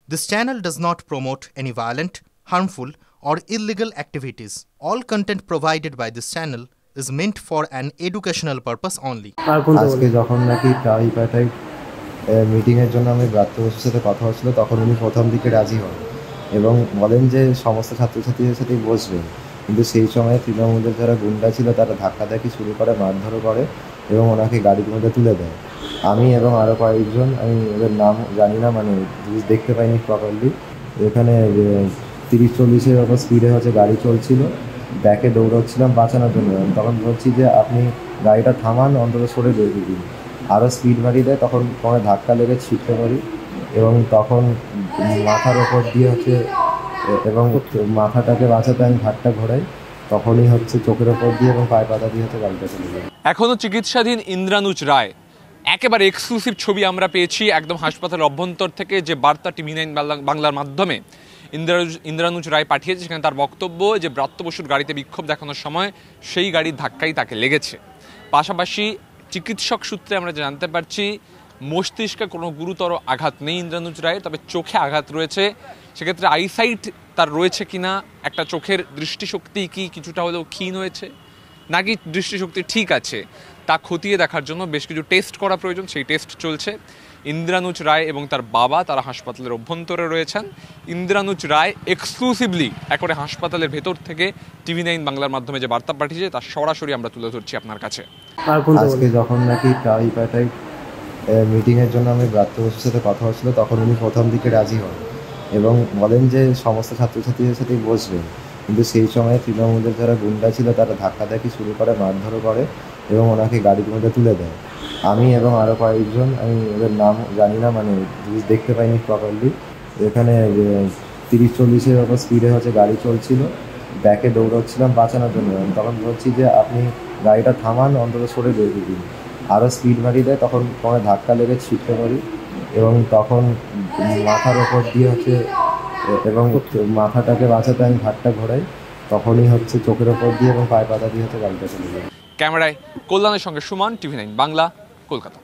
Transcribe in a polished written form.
This channel does not promote any violent, harmful, or illegal activities. All content provided by this channel is meant for an educational purpose only. আজকে যখন নাকি ট্রাইপার্টাইট মিটিংয়ের জন্য আমি ব্রাত্য বসুর সাথে কথা হচ্ছিল তখন উনি প্রথম দিকে রাজি হন এবং বলেন যে সমস্ত ছাত্রছাত্রীদের সাথেই বসবেন, কিন্তু সেই সময় তৃণমূলের যারা গুন্ডা ছিল তারা ধাক্কাধাক্কি শুরু করে, মারধরও করে এবং ওনাকে গাড়ির মধ্যে তুলে দেয়। আমি এবং আরও কয়েকজন, আমি ওদের নাম জানি না, মানে দেখতে পাইনি প্রপারলি, এখানে 30-40-এর ওপর স্পিডে গাড়ি চলছিল, ব্যাকে দৌড়চ্ছিলাম বাঁচানোর জন্য। তখন বলছি যে আপনি গাড়িটা থামান, অন্তত সরে বেরিয়ে দিন। আরও স্পিড বাড়িয়ে দেয়, তখন কোনো ধাক্কা লেগে ছিটতে পারি এবং তখন মাথার ওপর দিয়ে এবং মাথাটাকে বাঁচাতে আমি ঘাটটা ঘোরাই, তখনই চোখের ওপর দিয়ে এবং পায়ে পাতা দিয়ে গাড়িটা চলে যায়। এখনো চিকিৎসাধীন ইন্দ্রানুজ রায়, একেবারে এক্সক্লুসিভ ছবি আমরা পেয়েছি একদম হাসপাতালের অভ্যন্তর থেকে, যে বার্তা TV9 বাংলার মাধ্যমে ইন্দ্রানুজ রায় পাঠিয়েছে। সেখানে তার বক্তব্য যে ব্রাত্য বসুর গাড়িতে বিক্ষোভ দেখানোর সময় সেই গাড়ির ধাক্কাই তাকে লেগেছে। পাশাপাশি চিকিৎসক সূত্রে আমরা জানতে পারছি মস্তিষ্কে কোনো গুরুতর আঘাত নেই ইন্দ্রানুজ রায়ের, তবে চোখে আঘাত রয়েছে। সেক্ষেত্রে আইসাইট তার রয়েছে কিনা, একটা চোখের দৃষ্টিশক্তি কি কিছুটা হলেও ক্ষীণ হয়েছে নাকি দৃষ্টিশক্তি ঠিক আছে, তা খতিয়ে দেখার জন্য বেশ কিছু টেস্ট করা প্রয়োজন, সেই টেস্ট চলছে। ইন্দ্রানুজ রায় এবং তার বাবা তারা হাসপাতালের অভ্যন্তরে রয়েছেন। ইন্দ্রানুজ রায় এক্সক্লুসিভলি একবারে হাসপাতালের ভেতর থেকে TV9 বাংলার মাধ্যমে যে বার্তা পাঠিয়েছে তার সরাসরি আমরা তুলে ধরছি আপনার কাছে। আজকে যখন নাকি ট্রাইপার্টাইট মিটিংয়ের জন্য আমি ব্রাত্য বসুর সাথে কথা হচ্ছিল তখন উনি প্রথম দিকে রাজি হন এবং বলেন যে সমস্ত ছাত্রছাত্রীদের সাথেই বসবেন, কিন্তু সেই সময় তৃণমূলের যারা গুন্ডা ছিল তারা ধাক্কাধাক্কি শুরু করে, মারধরও করে এবং ওনাকে গাড়ির মধ্যে তুলে দেয়। আমি এবং আরও কয়েকজন, আমি ওদের নাম জানি না, মানে দেখতে পাইনি প্রপারলি, এখানে 30-40-এর ওপর স্পিডে গাড়ি চলছিল, ব্যাকে দৌড়চ্ছিলাম বাঁচানোর জন্য। তখন বলছি যে আপনি গাড়িটা থামান, অন্তত সরে বেরিয়ে দিন। আরও স্পিড বাড়িয়ে দেয়, তখন কোনো ধাক্কা লেগে ছিটতে পারি এবং তখন মাথার ওপর দিয়ে এবং মাথাটাকে বাঁচাতে আমি ঘাটটা ঘোরাই, তখনই চোখের ওপর দিয়ে এবং পায়ে পাতা দিয়ে গাড়িটা চলে যায়। ক্যামেরায় কল্যাণের সঙ্গে সুমন, TV9 বাংলা, কলকাতা।